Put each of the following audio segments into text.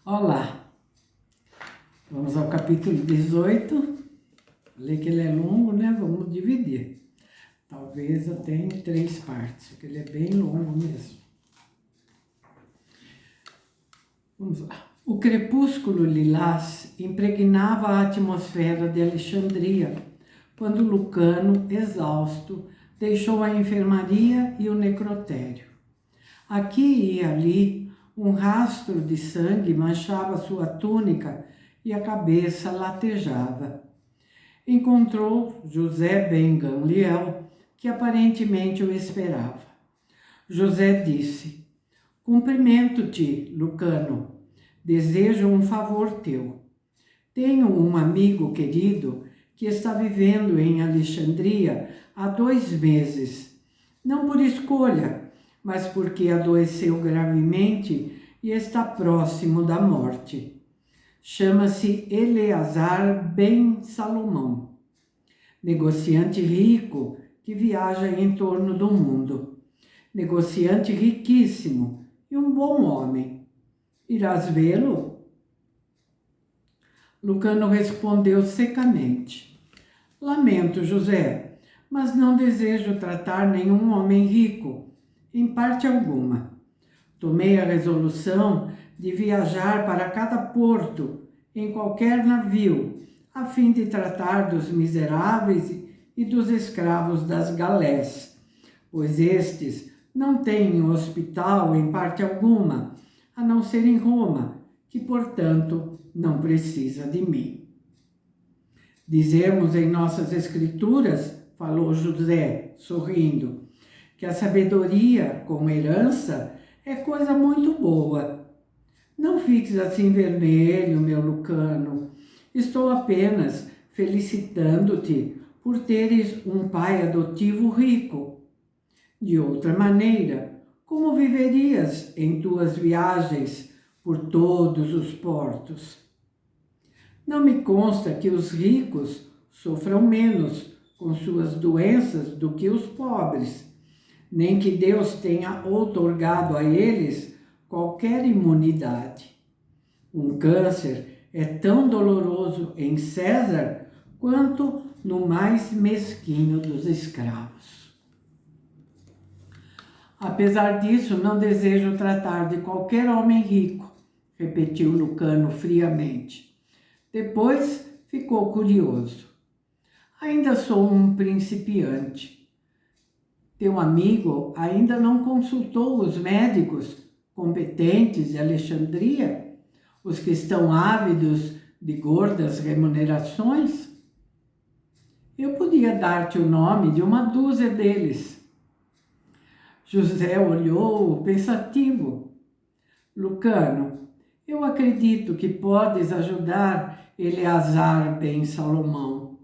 Olá, vamos ao capítulo 18. Falei que ele é longo, né? Vamos dividir. Talvez até em 3 partes, porque ele é bem longo mesmo. Vamos lá. O crepúsculo lilás impregnava a atmosfera de Alexandria, quando Lucano, exausto, deixou a enfermaria e o necrotério. Aqui e ali, um rastro de sangue manchava sua túnica e a cabeça latejava. Encontrou José ben Gamliel, que aparentemente o esperava. José disse: Cumprimento-te, Lucano. Desejo um favor teu. Tenho um amigo querido que está vivendo em Alexandria há 2 meses. Não por escolha, mas porque adoeceu gravemente e está próximo da morte. Chama-se Eleazar ben Salomão, negociante rico que viaja em torno do mundo. Negociante riquíssimo e um bom homem. Irás vê-lo? Lucano respondeu secamente: Lamento, José, mas não desejo tratar nenhum homem rico, em parte alguma. Tomei a resolução de viajar para cada porto, em qualquer navio, a fim de tratar dos miseráveis e dos escravos das galés, pois estes não têm hospital em parte alguma, a não ser em Roma, que, portanto, não precisa de mim. Dizemos em nossas escrituras, falou José, sorrindo, que a sabedoria, como herança, é coisa muito boa. Não fiques assim vermelho, meu Lucano. Estou apenas felicitando-te por teres um pai adotivo rico. De outra maneira, como viverias em tuas viagens por todos os portos? Não me consta que os ricos sofram menos com suas doenças do que os pobres, nem que Deus tenha outorgado a eles qualquer imunidade. Um câncer é tão doloroso em César quanto no mais mesquinho dos escravos. Apesar disso, não desejo tratar de qualquer homem rico, repetiu Lucano friamente. Depois ficou curioso. Ainda sou um principiante. Teu amigo ainda não consultou os médicos competentes de Alexandria, os que estão ávidos de gordas remunerações? Eu podia dar-te o nome de 1 dúzia deles. José olhou pensativo. Lucano, eu acredito que podes ajudar Eleazar ben Salomão.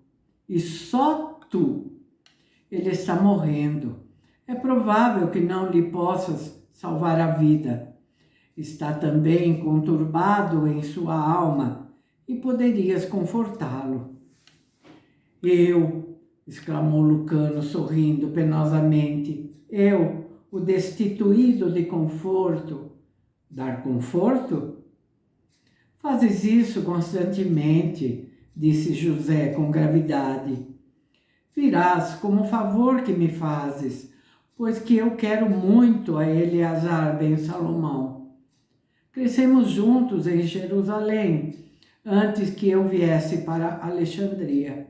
E só tu. Ele está morrendo. É provável que não lhe possas salvar a vida. Está também conturbado em sua alma e poderias confortá-lo. Eu, exclamou Lucano sorrindo penosamente, eu, o destituído de conforto. Dar conforto? Fazes isso constantemente, disse José com gravidade. Virás como favor que me fazes, pois que eu quero muito a Eleazar ben Salomão. Crescemos juntos em Jerusalém, antes que eu viesse para Alexandria.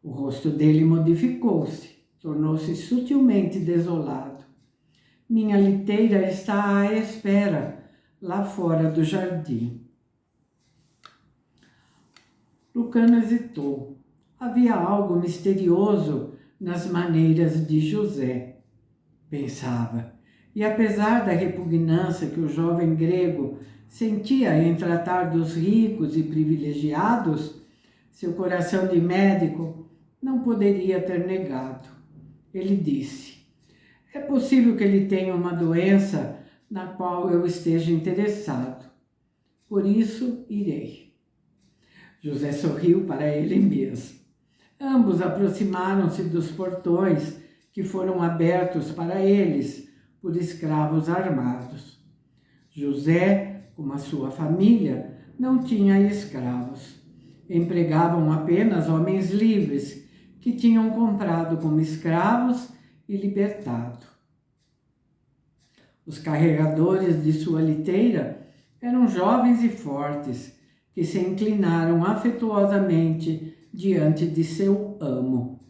O rosto dele modificou-se, tornou-se sutilmente desolado. Minha liteira está à espera, lá fora do jardim. Lucano hesitou. Havia algo misterioso nas maneiras de José, pensava. E apesar da repugnância que o jovem grego sentia em tratar dos ricos e privilegiados, seu coração de médico não poderia ter negado. Ele disse: é possível que ele tenha uma doença na qual eu esteja interessado. Por isso, irei. José sorriu para ele mesmo. Ambos aproximaram-se dos portões que foram abertos para eles por escravos armados. José como a sua família, não tinha escravos. Empregavam apenas homens livres que tinham comprado como escravos e libertado. Os carregadores de sua liteira eram jovens e fortes, que se inclinaram afetuosamente diante de seu amo.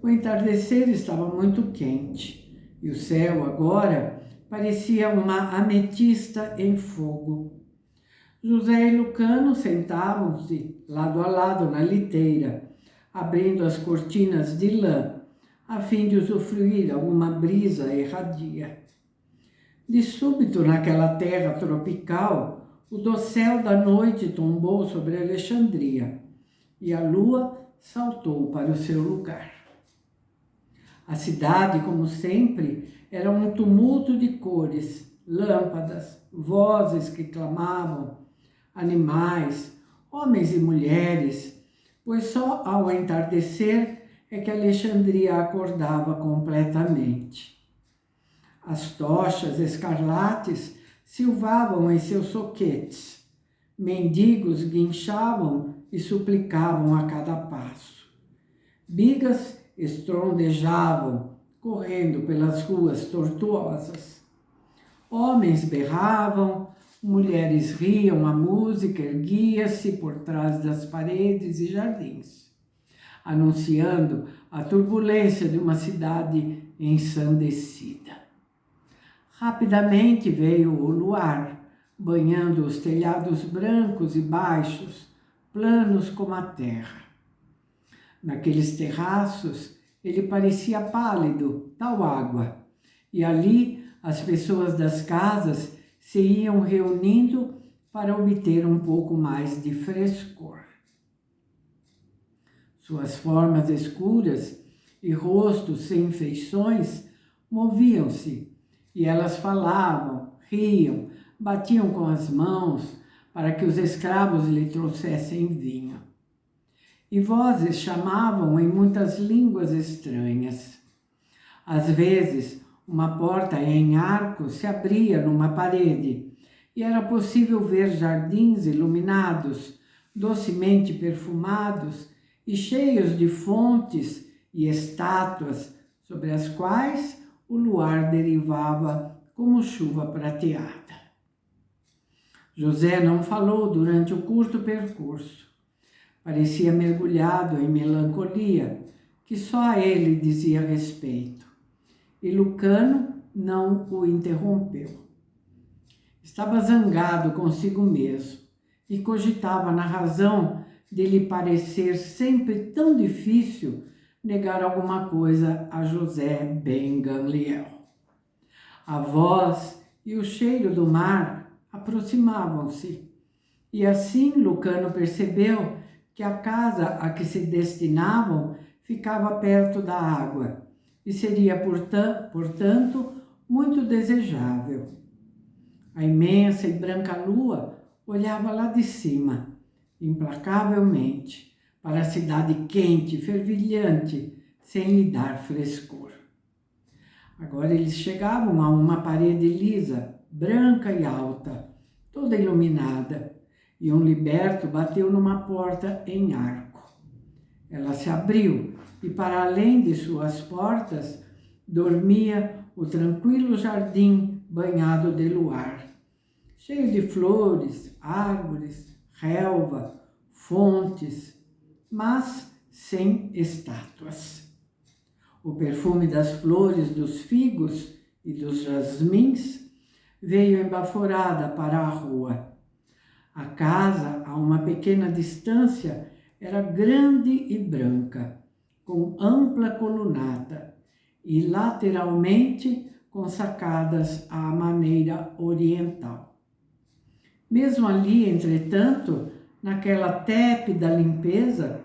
O entardecer estava muito quente, e o céu agora parecia uma ametista em fogo. José e Lucano sentavam-se lado a lado na liteira, abrindo as cortinas de lã, a fim de usufruir alguma brisa erradia. De súbito, naquela terra tropical, o dossel da noite tombou sobre Alexandria, e a lua saltou para o seu lugar. A cidade, como sempre, era um tumulto de cores, lâmpadas, vozes que clamavam, animais, homens e mulheres, pois só ao entardecer é que Alexandria acordava completamente. As tochas escarlates silvavam em seus soquetes, mendigos guinchavam e suplicavam a cada passo. Bigas estrondejavam, correndo pelas ruas tortuosas. Homens berravam, mulheres riam, a música erguia-se por trás das paredes e jardins, anunciando a turbulência de uma cidade ensandecida. Rapidamente veio o luar, banhando os telhados brancos e baixos, planos como a terra. Naqueles terraços, ele parecia pálido, tal água, e ali as pessoas das casas se iam reunindo para obter um pouco mais de frescor. Suas formas escuras e rostos sem feições moviam-se, e elas falavam, riam, batiam com as mãos para que os escravos lhe trouxessem vinho. E vozes chamavam em muitas línguas estranhas. Às vezes, uma porta em arco se abria numa parede e era possível ver jardins iluminados, docemente perfumados e cheios de fontes e estátuas sobre as quais o luar derivava como chuva prateada. José não falou durante o curto percurso. Parecia mergulhado em melancolia, que só a ele dizia respeito. E Lucano não o interrompeu. Estava zangado consigo mesmo e cogitava na razão de lhe parecer sempre tão difícil negar alguma coisa a José ben Gamliel. A voz e o cheiro do mar aproximavam-se, e assim Lucano percebeu que a casa a que se destinavam ficava perto da água e seria, portanto, muito desejável. A imensa e branca lua olhava lá de cima, implacavelmente, para a cidade quente, fervilhante, sem lhe dar frescor. Agora eles chegavam a uma parede lisa, branca e alta, toda iluminada, e um liberto bateu numa porta em arco. Ela se abriu e, para além de suas portas, dormia o tranquilo jardim banhado de luar, cheio de flores, árvores, relva, fontes, mas sem estátuas. O perfume das flores, dos figos e dos jasmins veio embaforada para a rua. A casa, a uma pequena distância, era grande e branca, com ampla colunata e lateralmente com sacadas à maneira oriental. Mesmo ali, entretanto, naquela tépida limpeza,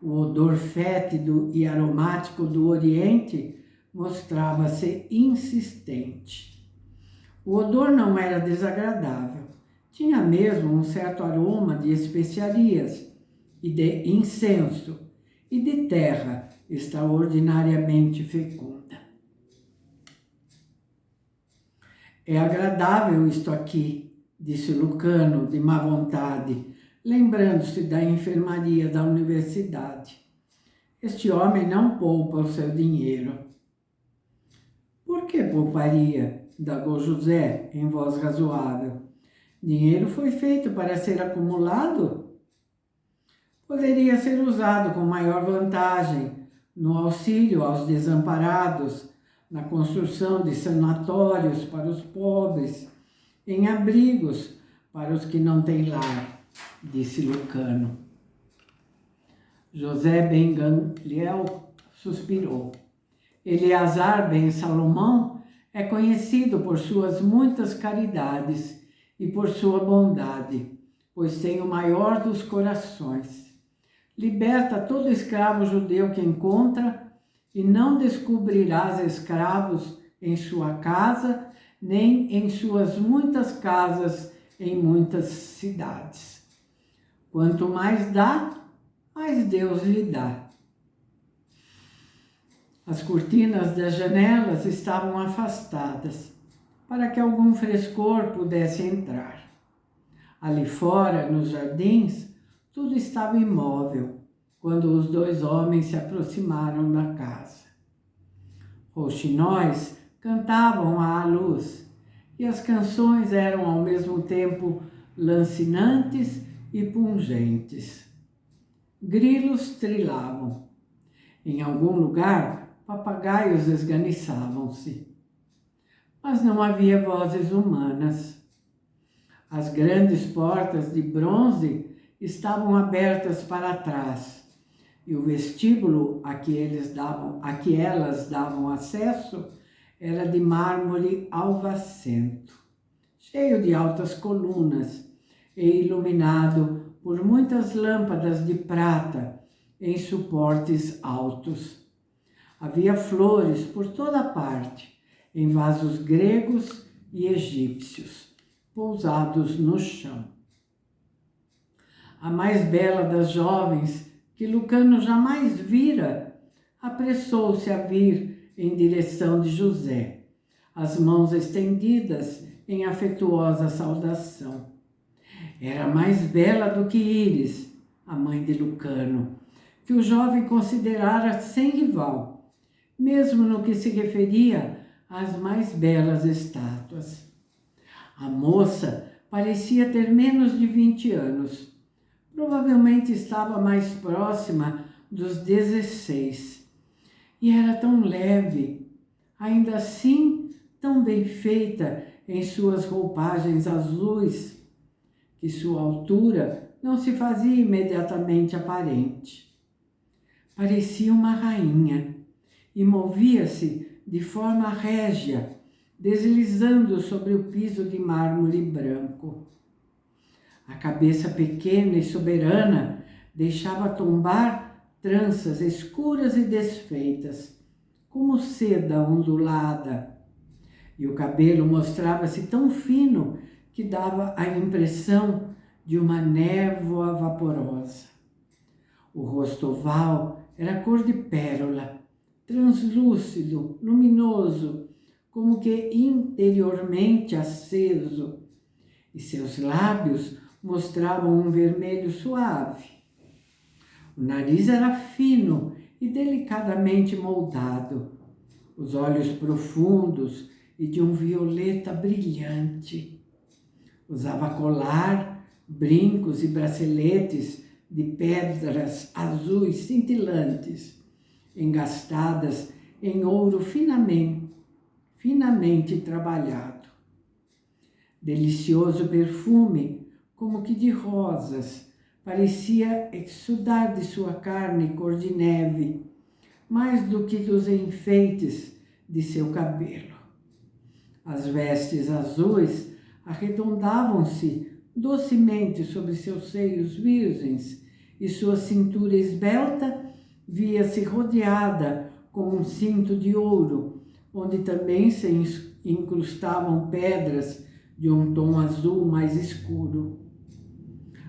o odor fétido e aromático do Oriente mostrava-se insistente. O odor não era desagradável, tinha mesmo um certo aroma de especiarias e de incenso e de terra extraordinariamente fecunda. É agradável isto aqui, disse Lucano, de má vontade, lembrando-se da enfermaria da universidade. Este homem não poupa o seu dinheiro. Por que pouparia? Indagou José, em voz razoável. Dinheiro foi feito para ser acumulado? Poderia ser usado com maior vantagem no auxílio aos desamparados, na construção de sanatórios para os pobres, em abrigos para os que não têm lar, disse Lucano. José ben Gamliel suspirou. Eleazar ben Salomão é conhecido por suas muitas caridades e por sua bondade, pois tem o maior dos corações. Liberta todo escravo judeu que encontra e não descobrirás escravos em sua casa, nem em suas muitas casas em muitas cidades. Quanto mais dá, mais Deus lhe dá. As cortinas das janelas estavam afastadas, para que algum frescor pudesse entrar. Ali fora, nos jardins, tudo estava imóvel, quando os dois homens se aproximaram da casa. Rouxinóis cantavam à luz, e as canções eram ao mesmo tempo lancinantes e pungentes. Grilos trilavam. Em algum lugar, papagaios esganiçavam-se. Mas não havia vozes humanas. As grandes portas de bronze estavam abertas para trás, e o vestíbulo a que elas davam acesso era de mármore alvacento, cheio de altas colunas e iluminado por muitas lâmpadas de prata em suportes altos. Havia flores por toda parte, em vasos gregos e egípcios, pousados no chão. A mais bela das jovens, que Lucano jamais vira, apressou-se a vir em direção de José, as mãos estendidas em afetuosa saudação. Era mais bela do que Íris, a mãe de Lucano, que o jovem considerara sem rival, mesmo no que se referia às mais belas estátuas. A moça parecia ter menos de 20 anos. Provavelmente estava mais próxima dos 16. E era tão leve, ainda assim tão bem feita em suas roupagens azuis, que sua altura não se fazia imediatamente aparente. Parecia uma rainha e movia-se de forma régia, deslizando sobre o piso de mármore branco. A cabeça pequena e soberana deixava tombar tranças escuras e desfeitas, como seda ondulada, e o cabelo mostrava-se tão fino que dava a impressão de uma névoa vaporosa. O rosto oval era cor de pérola, translúcido, luminoso, como que interiormente aceso, e seus lábios mostravam um vermelho suave. O nariz era fino e delicadamente moldado, os olhos profundos e de um violeta brilhante. Usava colar, brincos e braceletes de pedras azuis cintilantes, engastadas em ouro finamente trabalhado. Delicioso perfume, como que de rosas, parecia exudar de sua carne cor de neve, mais do que dos enfeites de seu cabelo. As vestes azuis arredondavam-se docemente sobre seus seios virgens e sua cintura esbelta via-se rodeada com um cinto de ouro, onde também se incrustavam pedras de um tom azul mais escuro.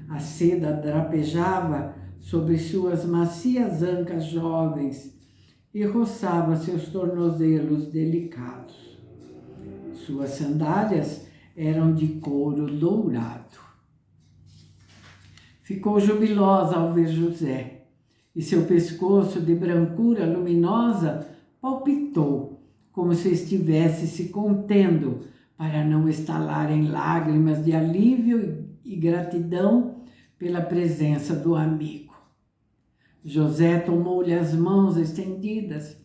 A seda drapejava sobre suas macias ancas jovens e roçava seus tornozelos delicados. Suas sandálias eram de couro dourado. Ficou jubilosa ao ver José, e seu pescoço de brancura luminosa palpitou, como se estivesse se contendo para não estalar em lágrimas de alívio e gratidão pela presença do amigo. José tomou-lhe as mãos estendidas,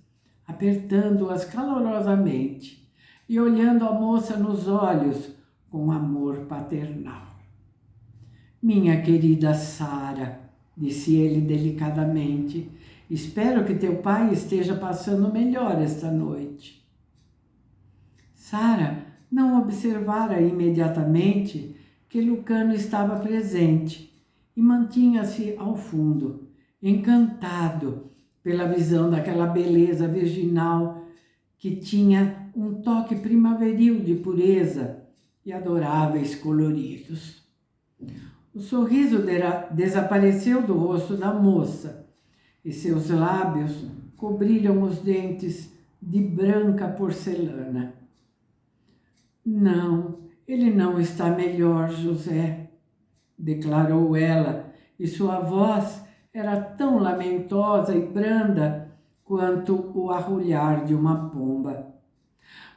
apertando-as calorosamente e olhando a moça nos olhos com amor paternal. Minha querida Sara, disse ele delicadamente, espero que teu pai esteja passando melhor esta noite. Sara não observara imediatamente que Lucano estava presente e mantinha-se ao fundo, encantado pela visão daquela beleza virginal que tinha um toque primaveril de pureza e adoráveis coloridos. O sorriso desapareceu do rosto da moça e seus lábios cobriram os dentes de branca porcelana. Não, ele não está melhor, José, declarou ela, e sua voz era tão lamentosa e branda quanto o arrulhar de uma pomba.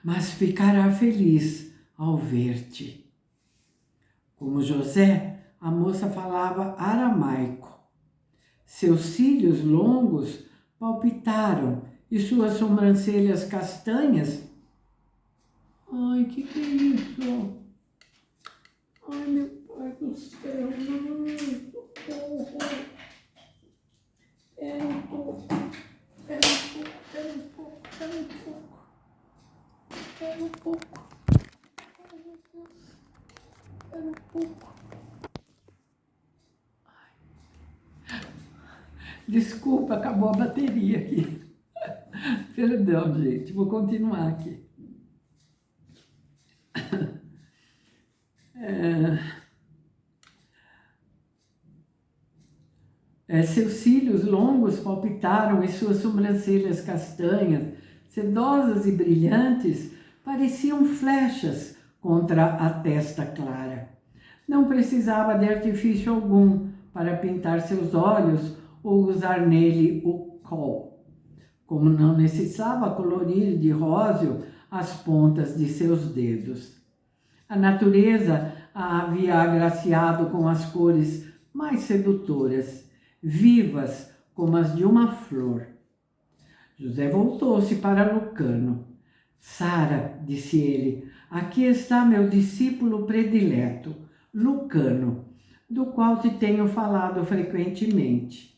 Mas ficará feliz ao ver-te. Como José, a moça falava aramaico. Seus cílios longos palpitaram e suas sobrancelhas castanhas... Ai, que é isso? Ai, meu pai do céu, não, socorro. Espera um pouco. Ai, meu Deus. Espera um pouco. Desculpa, acabou a bateria aqui. Perdão, gente, vou continuar aqui. Seus cílios longos palpitaram e suas sobrancelhas castanhas, sedosas e brilhantes, pareciam flechas contra a testa clara. Não precisava de artifício algum para pintar seus olhos ou usar nele o col, como não necessitava colorir de róseo as pontas de seus dedos. A natureza a havia agraciado com as cores mais sedutoras, vivas como as de uma flor. José voltou-se para Lucano. Sara, disse ele, aqui está meu discípulo predileto, Lucano, do qual te tenho falado frequentemente.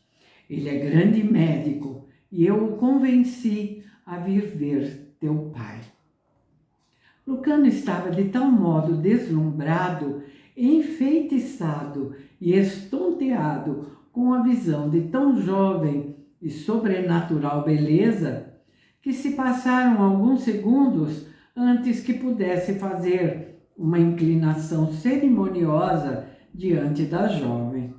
Ele é grande médico e eu o convenci a vir ver teu pai. Lucano estava de tal modo deslumbrado, enfeitiçado e estonteado com a visão de tão jovem e sobrenatural beleza, que se passaram alguns segundos antes que pudesse fazer uma inclinação cerimoniosa diante da jovem.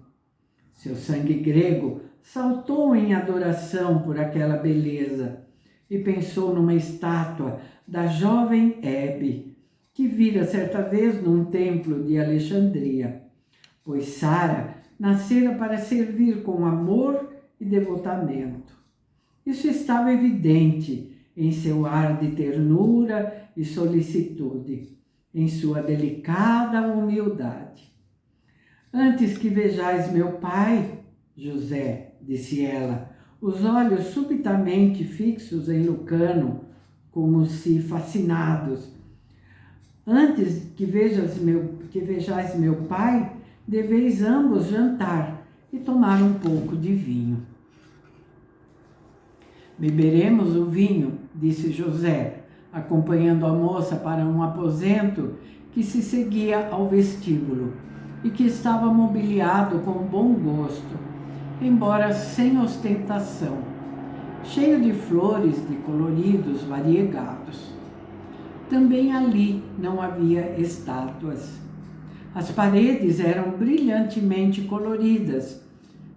Seu sangue grego saltou em adoração por aquela beleza e pensou numa estátua da jovem Hebe, que vira certa vez num templo de Alexandria, pois Sara nascera para servir com amor e devotamento. Isso estava evidente em seu ar de ternura e solicitude, em sua delicada humildade. Antes que vejais meu pai, José, disse ela, os olhos subitamente fixos em Lucano, como se fascinados. Antes que vejais meu pai, deveis ambos jantar e tomar um pouco de vinho. Beberemos o vinho, disse José, acompanhando a moça para um aposento que se seguia ao vestíbulo e que estava mobiliado com bom gosto, embora sem ostentação, cheio de flores de coloridos variegados. Também ali não havia estátuas. As paredes eram brilhantemente coloridas,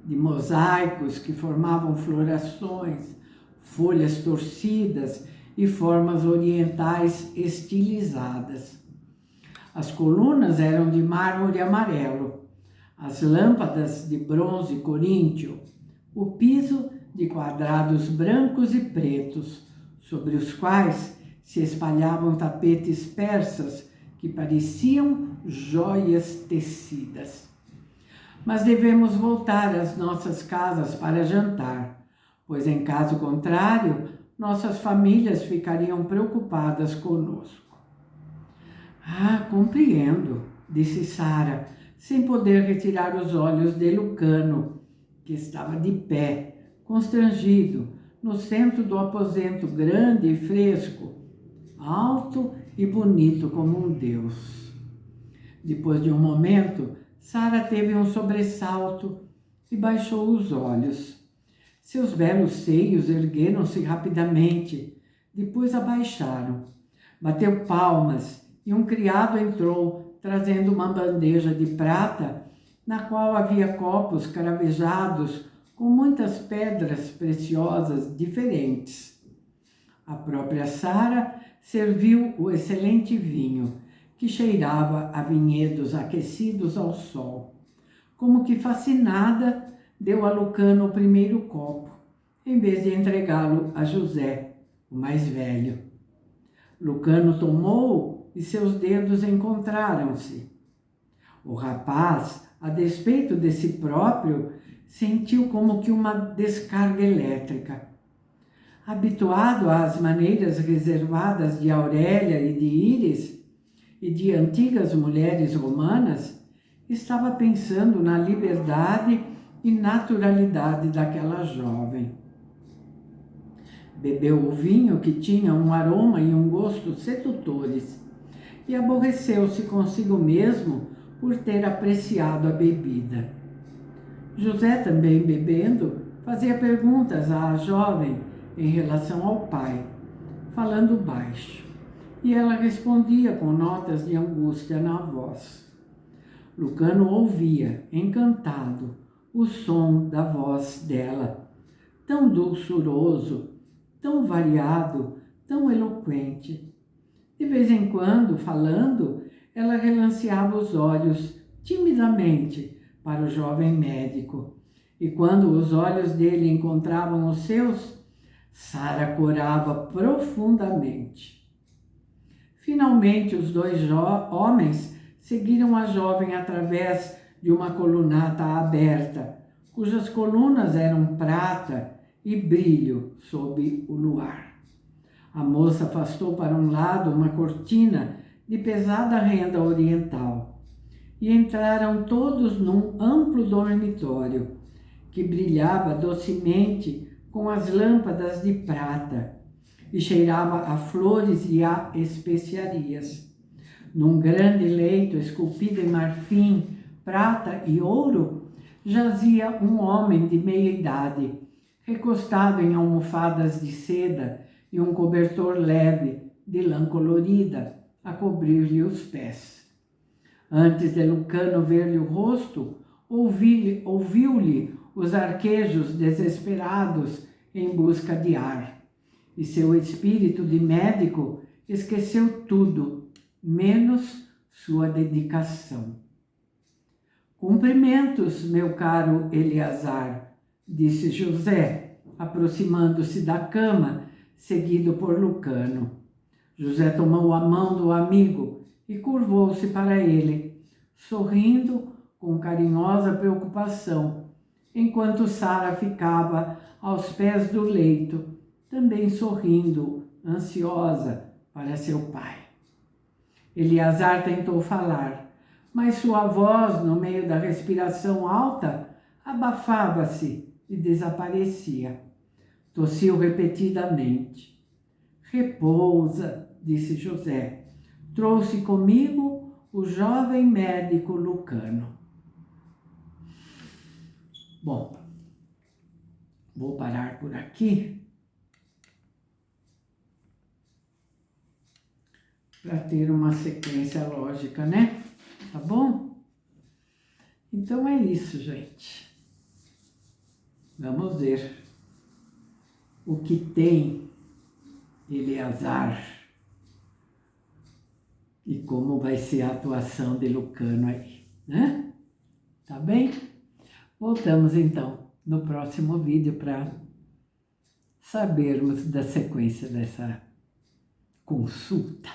de mosaicos que formavam florações, folhas torcidas e formas orientais estilizadas. As colunas eram de mármore amarelo, as lâmpadas de bronze coríntio, o piso de quadrados brancos e pretos, sobre os quais se espalhavam tapetes persas que pareciam joias tecidas. Mas devemos voltar às nossas casas para jantar, pois em caso contrário, nossas famílias ficariam preocupadas conosco. Ah, compreendo, disse Sara, sem poder retirar os olhos de Lucano, que estava de pé, constrangido, no centro do aposento grande e fresco, alto e bonito como um deus. Depois de um momento, Sara teve um sobressalto e baixou os olhos. Seus belos seios ergueram-se rapidamente, depois abaixaram. Bateu palmas e um criado entrou, trazendo uma bandeja de prata, na qual havia copos cravejados com muitas pedras preciosas diferentes. A própria Sara serviu o excelente vinho, que cheirava a vinhedos aquecidos ao sol. Como que fascinada, deu a Lucano o primeiro copo, em vez de entregá-lo a José, o mais velho. Lucano tomou e seus dedos encontraram-se. O rapaz, a despeito de si próprio, sentiu como que uma descarga elétrica. Habituado às maneiras reservadas de Aurélia e de Íris e de antigas mulheres romanas, estava pensando na liberdade e naturalidade daquela jovem. Bebeu o vinho, que tinha um aroma e um gosto sedutores, e aborreceu-se consigo mesmo por ter apreciado a bebida. José, também bebendo, fazia perguntas à jovem em relação ao pai, falando baixo, e ela respondia com notas de angústia na voz. Lucano ouvia, encantado, o som da voz dela, tão dulçuroso, tão variado, tão eloquente. De vez em quando, falando, ela relanceava os olhos timidamente para o jovem médico, e quando os olhos dele encontravam os seus, Sara corava profundamente. Finalmente, os dois homens seguiram a jovem através de uma colunata aberta, cujas colunas eram prata e brilho sob o luar. A moça afastou para um lado uma cortina de pesada renda oriental e entraram todos num amplo dormitório que brilhava docemente com as lâmpadas de prata e cheirava a flores e a especiarias. Num grande leito esculpido em marfim, prata e ouro, jazia um homem de meia idade, recostado em almofadas de seda e um cobertor leve de lã colorida a cobrir-lhe os pés. Antes de Lucano ver-lhe o rosto, ouviu-lhe os arquejos desesperados em busca de ar, e seu espírito de médico esqueceu tudo, menos sua dedicação. Cumprimentos, meu caro Eleazar, disse José, aproximando-se da cama, seguido por Lucano. José tomou a mão do amigo e curvou-se para ele, sorrindo com carinhosa preocupação, enquanto Sara ficava aos pés do leito, também sorrindo, ansiosa para seu pai. Eleazar tentou falar, mas sua voz, no meio da respiração alta, abafava-se e desaparecia. Tossiu repetidamente. Repousa, disse José. Trouxe comigo o jovem médico Lucano. Bom, vou parar por aqui para ter uma sequência lógica, né? Tá bom? Então é isso, gente. Vamos ver o que tem Eleazar e como vai ser a atuação de Lucano aí, né? Tá bem? Voltamos então no próximo vídeo para sabermos da sequência dessa consulta.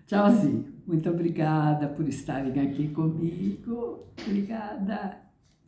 Tchauzinho. Muito obrigada por estarem aqui comigo. Obrigada.